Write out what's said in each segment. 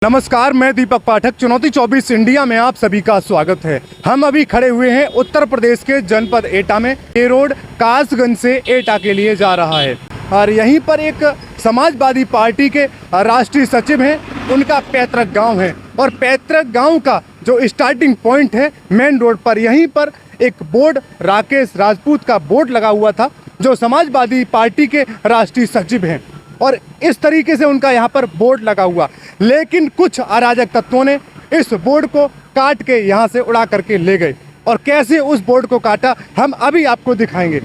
नमस्कार, मैं दीपक पाठक। चुनौती 24 इंडिया में आप सभी का स्वागत है। हम अभी खड़े हुए हैं उत्तर प्रदेश के जनपद एटा में। ये रोड कासगंज से एटा के लिए जा रहा है और यहीं पर एक समाजवादी पार्टी के राष्ट्रीय सचिव हैं, उनका पैतृक गांव है और पैतृक गांव का जो स्टार्टिंग पॉइंट है मेन रोड पर, यहीं पर एक बोर्ड, राकेश राजपूत का बोर्ड लगा हुआ था, जो समाजवादी पार्टी के राष्ट्रीय सचिव हैं। और इस तरीके से उनका यहाँ पर बोर्ड लगा हुआ, लेकिन कुछ अराजक तत्वों ने इस बोर्ड को काट के यहाँ से उड़ा करके ले गए। और कैसे उस बोर्ड को काटा हम अभी आपको दिखाएंगे।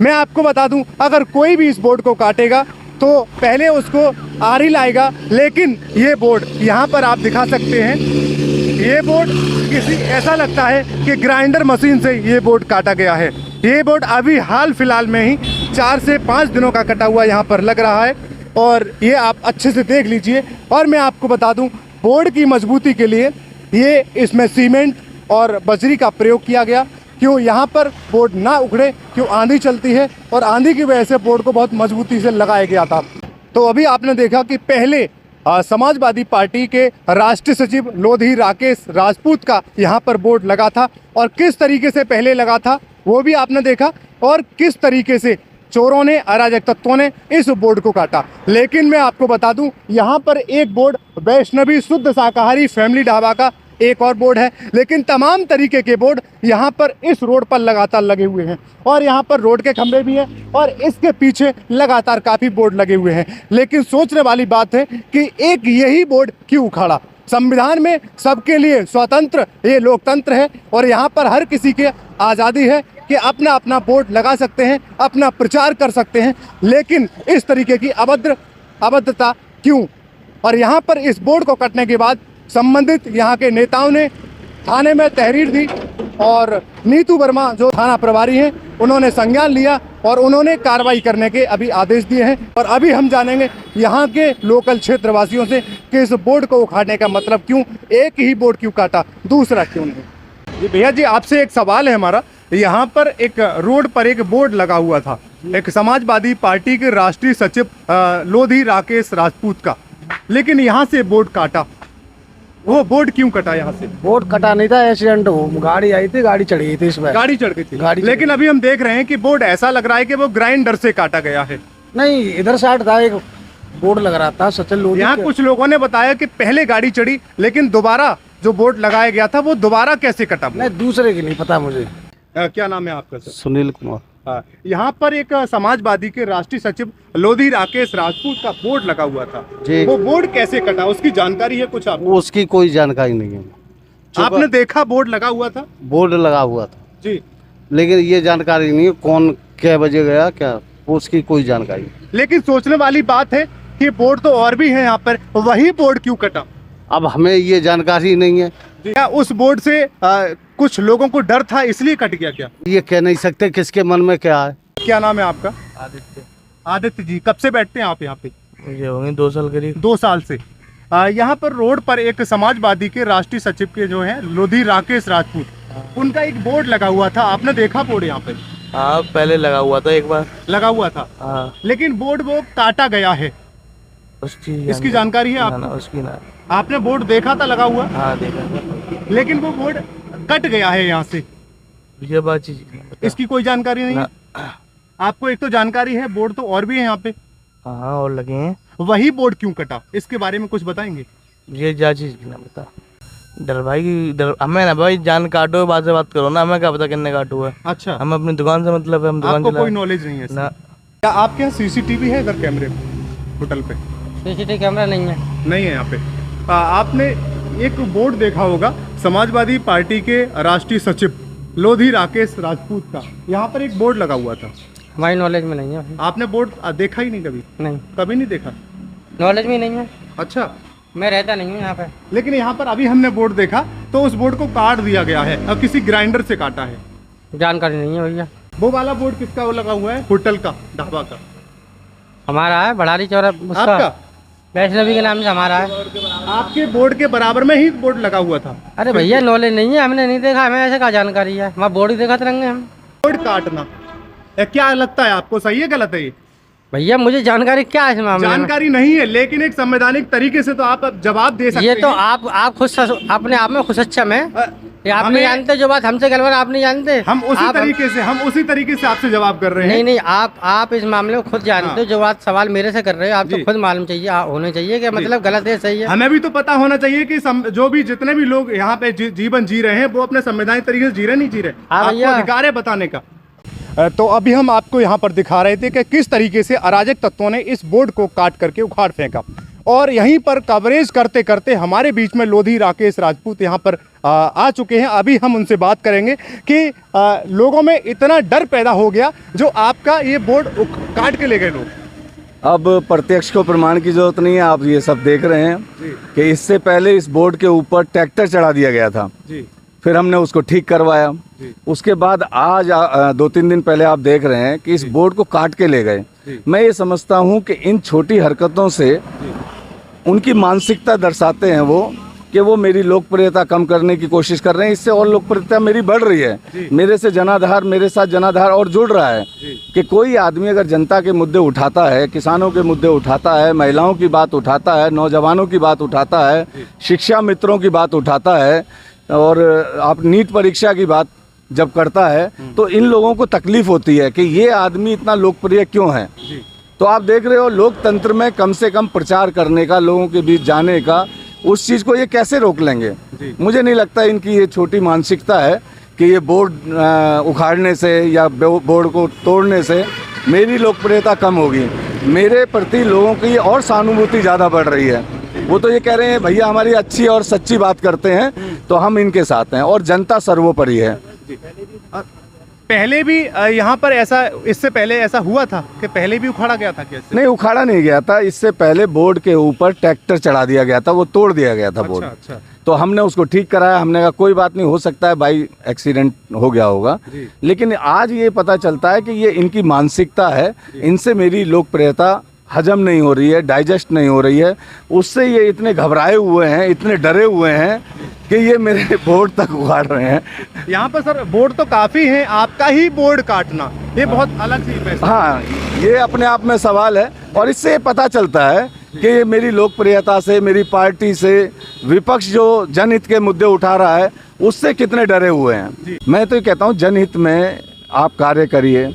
मैं आपको बता दूं, अगर कोई भी इस बोर्ड को काटेगा तो पहले उसको आरी लाएगा, लेकिन ये बोर्ड यहाँ पर आप दिखा सकते हैं, ये बोर्ड ऐसा लगता है कि ग्राइंडर मशीन से ये बोर्ड काटा गया है। ये बोर्ड अभी हाल फिलहाल में ही 4 से 5 दिनों का कटा हुआ यहाँ पर लग रहा है और ये आप अच्छे से देख लीजिए। और मैं आपको बता दूं, बोर्ड की मजबूती के लिए ये इसमें सीमेंट और बजरी का प्रयोग किया गया। क्यों यहाँ पर बोर्ड ना उखड़े, क्यों आंधी चलती है और आंधी की वजह से बोर्ड को बहुत मजबूती से लगाया गया था। तो अभी आपने देखा कि पहले समाजवादी पार्टी के राष्ट्रीय सचिव लोधी राकेश राजपूत का यहाँ पर बोर्ड लगा था और किस तरीके से पहले लगा था वो भी आपने देखा, और किस तरीके से चोरों ने, अराजक तत्वों ने इस बोर्ड को काटा। लेकिन मैं आपको बता दूं, यहाँ पर एक बोर्ड वैष्णवी शुद्ध शाकाहारी फैमिली ढाबा का एक और बोर्ड है, लेकिन तमाम तरीके के बोर्ड यहाँ पर इस रोड पर लगातार लगे हुए हैं। और यहाँ पर रोड के खंभे भी हैं और इसके पीछे लगातार काफ़ी बोर्ड लगे हुए हैं। लेकिन सोचने वाली बात है कि एक यही बोर्ड क्यों उखाड़ा। संविधान में सबके लिए स्वतंत्र ये लोकतंत्र है और यहाँ पर हर किसी के आज़ादी है कि अपना अपना बोर्ड लगा सकते हैं, अपना प्रचार कर सकते हैं, लेकिन इस तरीके की अभद्रता क्यों। और यहाँ पर इस बोर्ड को कटने के बाद संबंधित यहाँ के नेताओं ने थाने में तहरीर दी और नीतू वर्मा जो थाना प्रभारी हैं उन्होंने संज्ञान लिया और उन्होंने कार्रवाई करने के अभी आदेश दिए हैं। और अभी हम जानेंगे यहाँ के लोकल क्षेत्रवासियों से कि इस बोर्ड को उखाड़ने का मतलब क्यों, एक ही बोर्ड क्यों काटा, दूसरा क्यों नहीं। जी भैया जी, आपसे एक सवाल है हमारा। यहाँ पर एक रोड पर एक बोर्ड लगा हुआ था, एक समाजवादी पार्टी के राष्ट्रीय सचिव लोधी राकेश राजपूत का, लेकिन यहाँ से बोर्ड काटा। वो बोर्ड क्यों कटा? यहाँ से बोर्ड कटा नहीं था, एक्सीडेंट हो, गाड़ी आई थी, गाड़ी चढ़ गई थी, इसमें गाड़ी चढ़ गई थी। लेकिन अभी हम देख रहे हैं कि बोर्ड ऐसा लग रहा है कि वो ग्राइंडर से काटा गया है। नहीं, इधर साइड था, एक बोर्ड लग रहा था सचिन लोधी। यहाँ कुछ लोगों ने बताया कि पहले गाड़ी चढ़ी, लेकिन दोबारा जो बोर्ड लगाया गया था वो दोबारा कैसे कटा? नहीं, दूसरे की नहीं पता मुझे। क्या नाम है आपका सर? सुनील कुमार। यहाँ पर एक समाजवादी के राष्ट्रीय सचिव लोधी राकेश राजपूत का बोर्ड लगा हुआ था जी। वो बोर्ड कैसे कटा, उसकी जानकारी है कुछ आपको? उसकी कोई जानकारी नहीं है। आपने देखा बोर्ड लगा हुआ था? बोर्ड लगा हुआ था जी, लेकिन ये जानकारी नहीं है कौन क्या बजे गया, क्या उसकी कोई जानकारी नहीं। लेकिन सोचने वाली बात है कि बोर्ड तो और भी है यहाँ पर, वही बोर्ड क्यों कटा? अब हमें ये जानकारी नहीं है। क्या उस बोर्ड से कुछ लोगों को डर था इसलिए कट गया क्या? ये कह नहीं सकते किसके मन में क्या है। क्या नाम है आपका? आदित्य। आदित्य जी, कब से बैठते हैं आप यहाँ पे? ये होंगे 2 साल करीब। 2 साल से। यहाँ पर रोड पर एक समाजवादी के राष्ट्रीय सचिव के जो हैं लोधी राकेश राजपूत, उनका एक बोर्ड लगा हुआ था, आपने देखा बोर्ड यहाँ पे? हाँ, पहले लगा हुआ था, एक बार लगा हुआ था। हाँ। लेकिन बोर्ड वो काटा गया है, इसकी जानकारी है आपको? उसकी ना। आपने बोर्ड देखा था लगा हुआ? हाँ, देखा, लेकिन वो बोर्ड कट गया है यहाँ से, ये बात चीज इसकी कोई जानकारी नहीं है आपको? एक तो जानकारी है, बोर्ड तो और भी है यहाँ पे। हाँ, और लगे हैं। वही बोर्ड क्यों कटा, इसके बारे में कुछ बताएंगे? ये जा चीज की ना बता। डर भाई की डर, हमें ना भाई जान काटो, बात से बात करो ना, हमें क्या पता कितने काटो है। अच्छा, हम अपनी दुकान से मतलब है, हम दुकान आपको कोई नॉलेज नहीं है ना। क्या आपके यहाँ सीसीटीवी है इधर कैमरे होटल पे? सीसीटीवी कैमरा नहीं है। नहीं है यहाँ पे। आपने एक बोर्ड देखा होगा समाजवादी पार्टी के राष्ट्रीय सचिव लोधी राकेश राजपूत का, यहाँ पर एक बोर्ड लगा हुआ था। हमारी नॉलेज में नहीं है। आपने बोर्ड देखा ही नहीं कभी? नहीं, कभी नहीं देखा? नॉलेज में नहीं है। अच्छा, मैं रहता नहीं हूँ यहाँ पे। लेकिन यहाँ पर अभी हमने बोर्ड देखा तो उस बोर्ड को काट दिया गया है और किसी ग्राइंडर से काटा है। जानकारी नहीं है भैया। वो वाला बोर्ड किसका वो लगा हुआ है? होटल का, ढाबा का? हमारा है, बढ़ारी चौरा आपका? वैष्णवी के नाम से हमारा है। आपके बोर्ड के बराबर में ही बोर्ड लगा हुआ था। अरे भैया, नॉलेज नहीं है, हमने नहीं देखा, हमें ऐसे क्या जानकारी है। हमारा बोर्ड ही देखा रहेंगे हम। बोर्ड काटना क्या लगता है आपको, सही है गलत है ये? भैया मुझे जानकारी क्या है इस मामले में? जानकारी नहीं है, लेकिन एक संवैधानिक तरीके से तो आप अब जवाब दे सकते ये हैं। तो आप खुद अपने आप में खुद सक्षम है। ये आप नहीं हमें- जानते जो बात हमसे गलत आप नहीं जानते। हम उसी आप- तरीके से आपसे जवाब कर रहे हैं। नहीं नहीं, आप इस मामले में खुद जानते हो। जो बात सवाल मेरे से कर रहे हो आप जी। तो खुद मालूम चाहिए होने चाहिए कि मतलब गलत है सही है। हमें भी तो पता होना चाहिए कि जो भी जितने भी लोग यहाँ पे जीवन जी रहे हैं वो अपने संवैधानिक तरीके से जी रहे नहीं जी रहे। हाँ आपको भैया। अधिकार है बताने का। तो अभी हम आपको यहाँ पर दिखा रहे थे कि किस तरीके से अराजक तत्वों ने इस बोर्ड को काट करके उखाड़ फेंका, और यहीं पर कवरेज करते करते हमारे बीच में लोधी राकेश राजपूत यहाँ पर आ चुके हैं। अभी हम उनसे बात करेंगे कि लोगों में इतना डर पैदा हो गया जो आपका ये बोर्ड काट के ले गए लोग। अब प्रत्यक्ष को प्रमाण की जरूरत नहीं है, आप ये सब देख रहे हैं कि इससे पहले इस बोर्ड के ऊपर ट्रैक्टर चढ़ा दिया गया था। जी। फिर हमने उसको ठीक करवाया। उसके बाद आज 2-3 दिन पहले आप देख रहे हैं कि इस बोर्ड को काट के ले गए। मैं ये समझता हूँ कि इन छोटी हरकतों से उनकी मानसिकता दर्शाते हैं वो कि वो मेरी लोकप्रियता कम करने की कोशिश कर रहे हैं। इससे और लोकप्रियता मेरी बढ़ रही है। मेरे साथ जनाधार और जुड़ रहा है कि कोई आदमी अगर जनता के मुद्दे उठाता है, किसानों के मुद्दे उठाता है, महिलाओं की बात उठाता है, नौजवानों की बात उठाता है, शिक्षा मित्रों की बात उठाता है, और आप नीट परीक्षा की बात जब करता है तो इन लोगों को तकलीफ होती है कि ये आदमी इतना लोकप्रिय क्यों है। तो आप देख रहे हो लोकतंत्र में कम से कम प्रचार करने का, लोगों के बीच जाने का, उस चीज़ को ये कैसे रोक लेंगे। मुझे नहीं लगता इनकी ये छोटी मानसिकता है कि ये बोर्ड उखाड़ने से या बोर्ड को तोड़ने से मेरी लोकप्रियता कम होगी। मेरे प्रति लोगों की और सहानुभूति ज़्यादा बढ़ रही है। वो तो ये कह रहे हैं भैया हमारी अच्छी और सच्ची बात करते हैं तो हम इनके साथ हैं, और जनता सर्वोपरि है। पहले भी यहाँ पर ऐसा, इससे पहले ऐसा हुआ था कि पहले भी उखाड़ा गया था क्या? नहीं, उखाड़ा नहीं गया था। इससे पहले बोर्ड के ऊपर ट्रैक्टर चढ़ा दिया गया था, वो तोड़ दिया गया था बोर्ड। अच्छा। तो हमने उसको ठीक कराया। हमने कहा कोई बात नहीं, हो सकता है भाई एक्सीडेंट हो गया होगा, लेकिन आज ये पता चलता है कि ये इनकी मानसिकता है। इनसे मेरी लोकप्रियता हजम नहीं हो रही है, डाइजेस्ट नहीं हो रही है। उससे ये इतने घबराए हुए हैं, इतने डरे हुए हैं कि ये मेरे बोर्ड तक उखाड़ रहे हैं। यहाँ पर सर बोर्ड तो काफ़ी है, आपका ही बोर्ड काटना ये बहुत अलग चीज़ है। हाँ, ये अपने आप में सवाल है, और इससे पता चलता है कि ये मेरी लोकप्रियता से, मेरी पार्टी से, विपक्ष जो जनहित के मुद्दे उठा रहा है उससे कितने डरे हुए हैं। मैं तो ये कहता हूँ जनहित में आप कार्य करिए,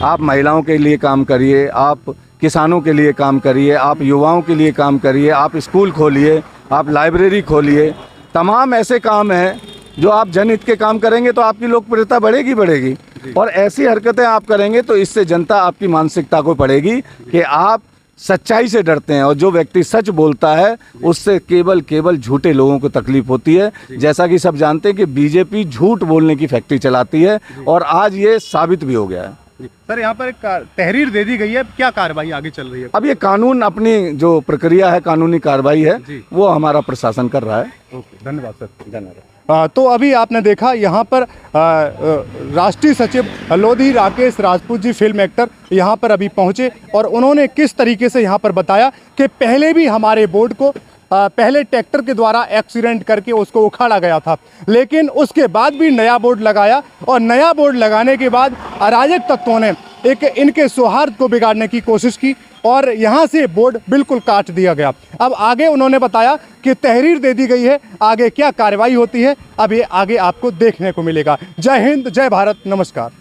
आप महिलाओं के लिए काम करिए, आप किसानों के लिए काम करिए, आप युवाओं के लिए काम करिए, आप स्कूल खोलिए, आप लाइब्रेरी खोलिए। तमाम ऐसे काम हैं जो आप जनहित के काम करेंगे तो आपकी लोकप्रियता बढ़ेगी। और ऐसी हरकतें आप करेंगे तो इससे जनता आपकी मानसिकता को पड़ेगी कि आप सच्चाई से डरते हैं, और जो व्यक्ति सच बोलता है उससे केवल झूठे लोगों को तकलीफ होती है। जैसा कि सब जानते हैं कि बीजेपी झूठ बोलने की फैक्ट्री चलाती है, और आज ये साबित भी हो गया है। सर यहाँ पर एक तहरीर दे दी गई है, क्या कार्रवाई आगे चल रही है? अब ये कानून अपनी जो प्रक्रिया है, कानूनी कार्रवाई है, वो हमारा प्रशासन कर रहा है। धन्यवाद सर। धन्यवाद। तो अभी आपने देखा यहाँ पर राष्ट्रीय सचिव लोधी राकेश राजपूत जी, फिल्म एक्टर, यहाँ पर अभी पहुँचे, और उन्होंने किस तरीके से यहाँ पर बताया कि पहले भी हमारे बोर्ड को पहले ट्रैक्टर के द्वारा एक्सीडेंट करके उसको उखाड़ा गया था, लेकिन उसके बाद भी नया बोर्ड लगाया, और नया बोर्ड लगाने के बाद अराजक तत्वों ने इनके सौहार्द को बिगाड़ने की कोशिश की, और यहाँ से बोर्ड बिल्कुल काट दिया गया। अब आगे उन्होंने बताया कि तहरीर दे दी गई है, आगे क्या कार्रवाई होती है अब ये आगे आपको देखने को मिलेगा। जय हिंद, जय भारत, नमस्कार।